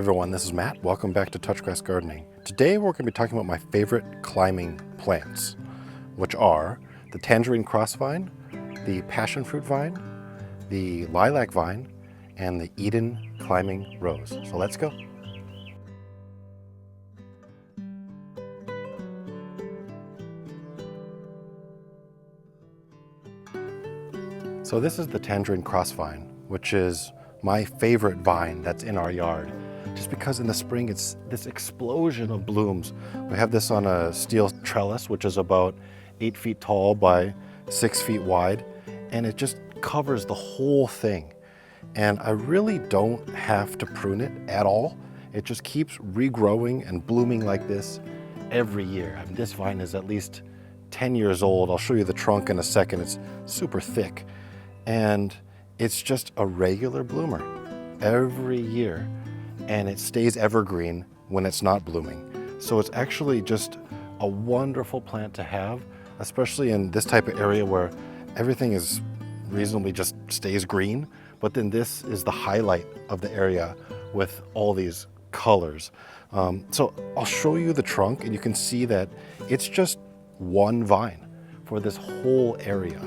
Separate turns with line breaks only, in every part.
everyone, this is Matt. Welcome back to Touchgrass Gardening. Today we're going to be talking about my favorite climbing plants, which are the Tangerine Crossvine, the Passion Fruit Vine, the Lilac Vine, and the Eden Climbing Rose. So let's go. So this is the Tangerine Crossvine, which is my favorite vine that's in our yard. Just because in the spring it's this explosion of blooms. We have this on a steel trellis, which is about 8 feet tall by 6 feet wide, and it just covers the whole thing. And I really don't have to prune it at all. It just keeps regrowing and blooming like this every year. I mean, this vine is at least 10 years old. I'll show you the trunk in a second. It's super thick. And it's just a regular bloomer every year. And it stays evergreen when it's not blooming. So it's actually just a wonderful plant to have, especially in this type of area where everything is reasonably just stays green. But then this is the highlight of the area with all these colors. So I'll show you the trunk and you can see that it's just one vine for this whole area.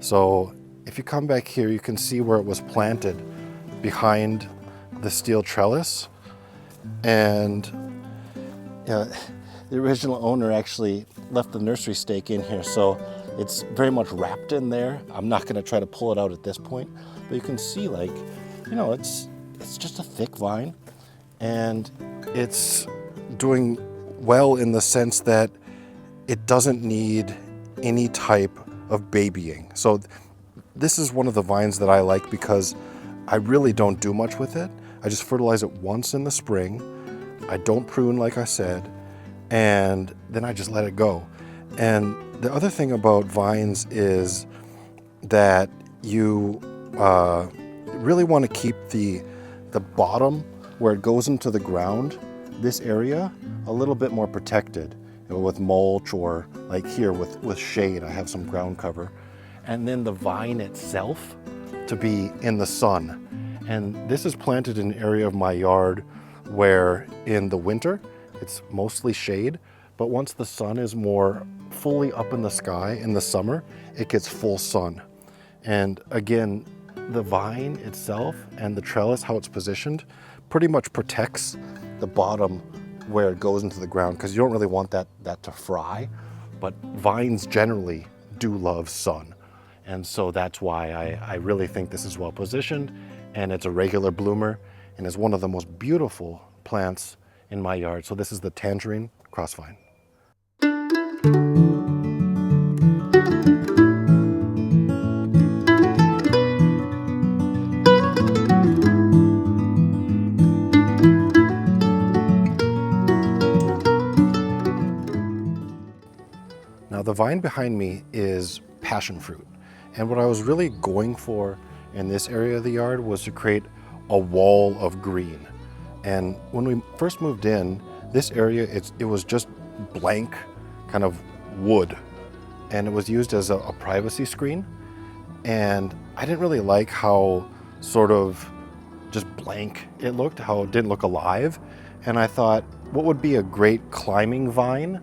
So if you come back here, you can see where it was planted behind the steel trellis. And the original owner actually left the nursery stake in here, so it's very much wrapped in there. I'm not gonna try to pull it out at this point, but you can see, like, it's just a thick vine, and it's doing well in the sense that it doesn't need any type of babying. So this is one of the vines that I like because I really don't do much with it. I just fertilize it once in the spring. I don't prune, like I said, and then I just let it go. And the other thing about vines is that you really want to keep the bottom where it goes into the ground, this area, a little bit more protected, with mulch or like here with shade. I have some ground cover. And then the vine itself to be in the sun. And this is planted in an area of my yard where in the winter, it's mostly shade, but once the sun is more fully up in the sky in the summer, it gets full sun. And again, the vine itself and the trellis, how it's positioned, pretty much protects the bottom where it goes into the ground, because you don't really want that to fry, but vines generally do love sun. And so that's why I really think this is well positioned, and it's a regular bloomer, and is one of the most beautiful plants in my yard. So this is the Tangerine Crossvine. Now the vine behind me is passion fruit. And what I was really going for in this area of the yard was to create a wall of green. And when we first moved in, this area, it was just blank kind of wood. And it was used as a privacy screen. And I didn't really like how sort of just blank it looked, how it didn't look alive. And I thought, what would be a great climbing vine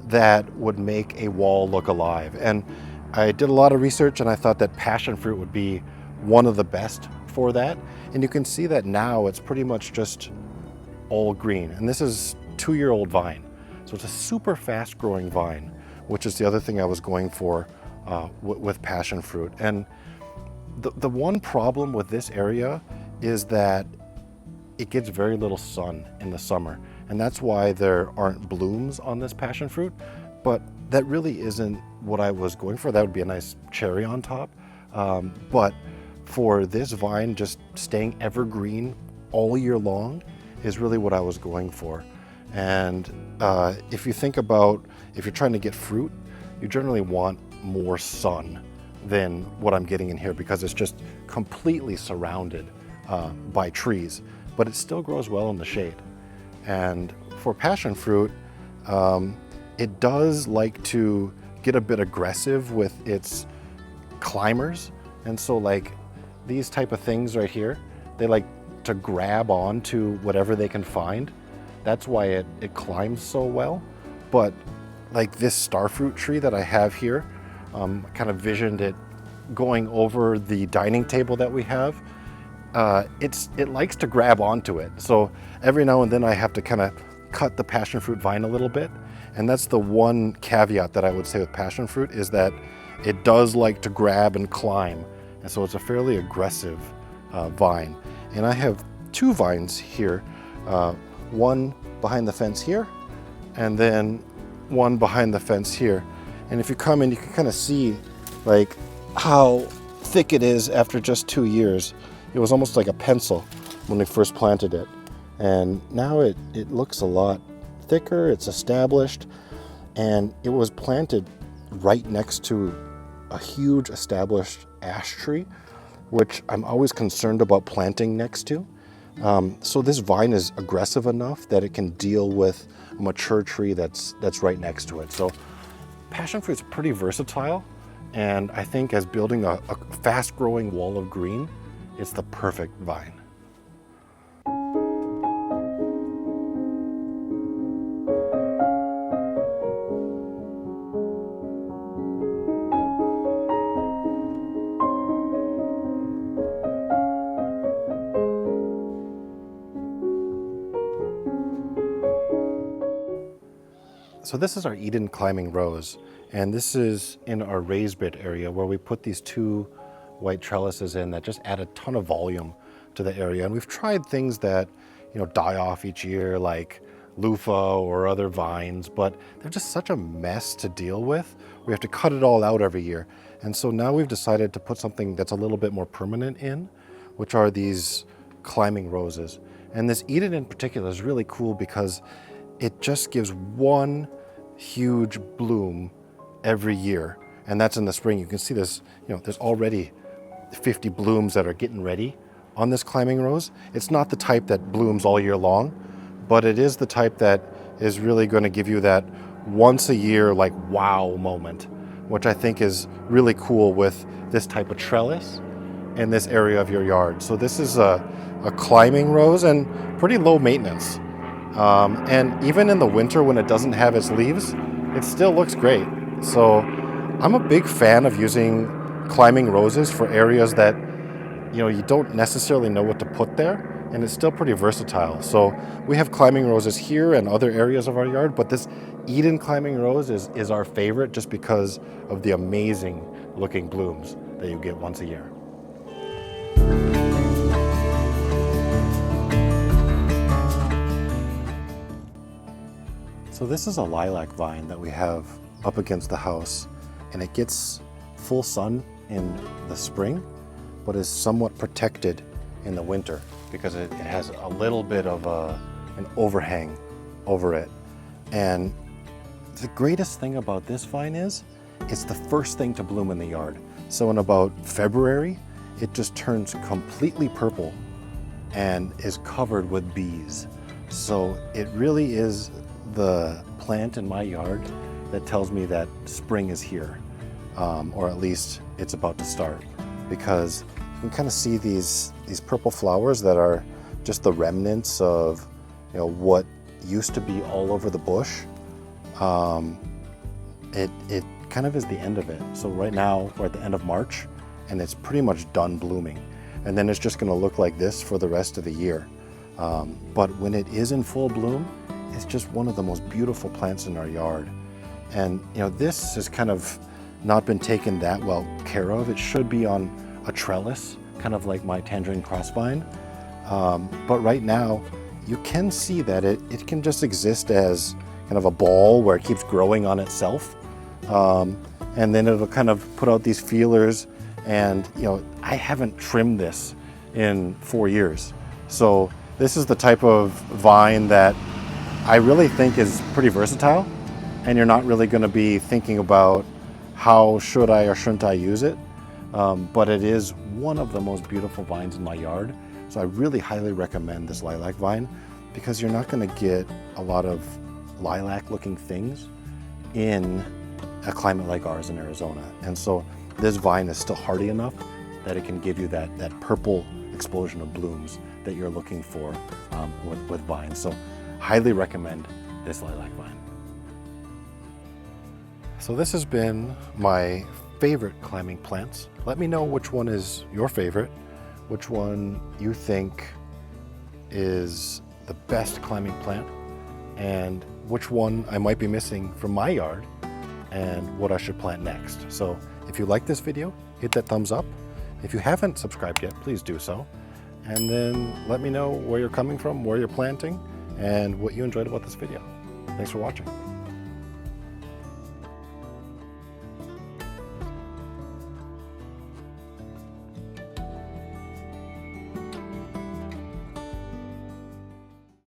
that would make a wall look alive? And I did a lot of research, and I thought that passion fruit would be one of the best for that. And you can see that now it's pretty much just all green. And this is 2-year-old vine. So it's a super fast growing vine, which is the other thing I was going for with passion fruit. And the one problem with this area is that it gets very little sun in the summer. And that's why there aren't blooms on this passion fruit. But that really isn't what I was going for. That would be a nice cherry on top. But for this vine, just staying evergreen all year long is really what I was going for. And if you think about, if you're trying to get fruit, you generally want more sun than what I'm getting in here, because it's just completely surrounded by trees, but it still grows well in the shade. And for passion fruit, it does like to get a bit aggressive with its climbers. And so like these type of things right here, they like to grab onto whatever they can find. That's why it climbs so well. But like this starfruit tree that I have here, kind of visioned it going over the dining table that we have. It likes to grab onto it. So every now and then I have to kind of cut the passion fruit vine a little bit. And that's the one caveat that I would say with passion fruit, is that it does like to grab and climb. And so it's a fairly aggressive vine. And I have two vines here, one behind the fence here, and then one behind the fence here. And if you come in, you can kind of see like how thick it is after just 2 years. It was almost like a pencil when we first planted it. And now it looks a lot thicker, it's established, and it was planted right next to a huge established ash tree, which I'm always concerned about planting next to. So this vine is aggressive enough that it can deal with a mature tree that's right next to it. So passion fruit is pretty versatile, and I think as building a fast-growing wall of green, it's the perfect vine. So this is our Eden climbing rose, and this is in our raised bed area where we put these two white trellises in that just add a ton of volume to the area. And we've tried things that, die off each year, like loofah or other vines, but they're just such a mess to deal with. We have to cut it all out every year. And so now we've decided to put something that's a little bit more permanent in, which are these climbing roses. And this Eden in particular is really cool because it just gives one huge bloom every year. And that's in the spring. You can see this, there's already 50 blooms that are getting ready on this climbing rose. It's not the type that blooms all year long, but it is the type that is really going to give you that once a year, like wow moment, which I think is really cool with this type of trellis in this area of your yard. So this is a climbing rose and pretty low maintenance. And even in the winter when it doesn't have its leaves, it still looks great. So I'm a big fan of using climbing roses for areas that, you don't necessarily know what to put there, and it's still pretty versatile. So we have climbing roses here and other areas of our yard, but this Eden climbing rose is our favorite just because of the amazing looking blooms that you get once a year. So this is a lilac vine that we have up against the house, and it gets full sun in the spring, but is somewhat protected in the winter because it has a little bit of an overhang over it. And the greatest thing about this vine is it's the first thing to bloom in the yard. So in about February, it just turns completely purple and is covered with bees. So it really is the plant in my yard that tells me that spring is here, or at least it's about to start, because you can kind of see these purple flowers that are just the remnants of what used to be all over the bush. It kind of is the end of it. So right now we're at the end of March and it's pretty much done blooming, and then it's just going to look like this for the rest of the year. But when it is in full bloom, it's just one of the most beautiful plants in our yard. And this has kind of not been taken that well care of. It should be on a trellis, kind of like my Tangerine Crossvine. But right now, you can see that it can just exist as kind of a ball where it keeps growing on itself. And then it'll kind of put out these feelers. And I haven't trimmed this in 4 years. So this is the type of vine that I really think is pretty versatile, and you're not really going to be thinking about how should I or shouldn't I use it. But it is one of the most beautiful vines in my yard. So I really highly recommend this lilac vine because you're not going to get a lot of lilac looking things in a climate like ours in Arizona. And so this vine is still hardy enough that it can give you that purple explosion of blooms that you're looking for with vines. So highly recommend this lilac vine. So this has been my favorite climbing plants. Let me know which one is your favorite, which one you think is the best climbing plant, and which one I might be missing from my yard and what I should plant next. So if you like this video, hit that thumbs up. If you haven't subscribed yet, please do so. And then let me know where you're coming from, where you're planting, and what you enjoyed about this video. Thanks for watching.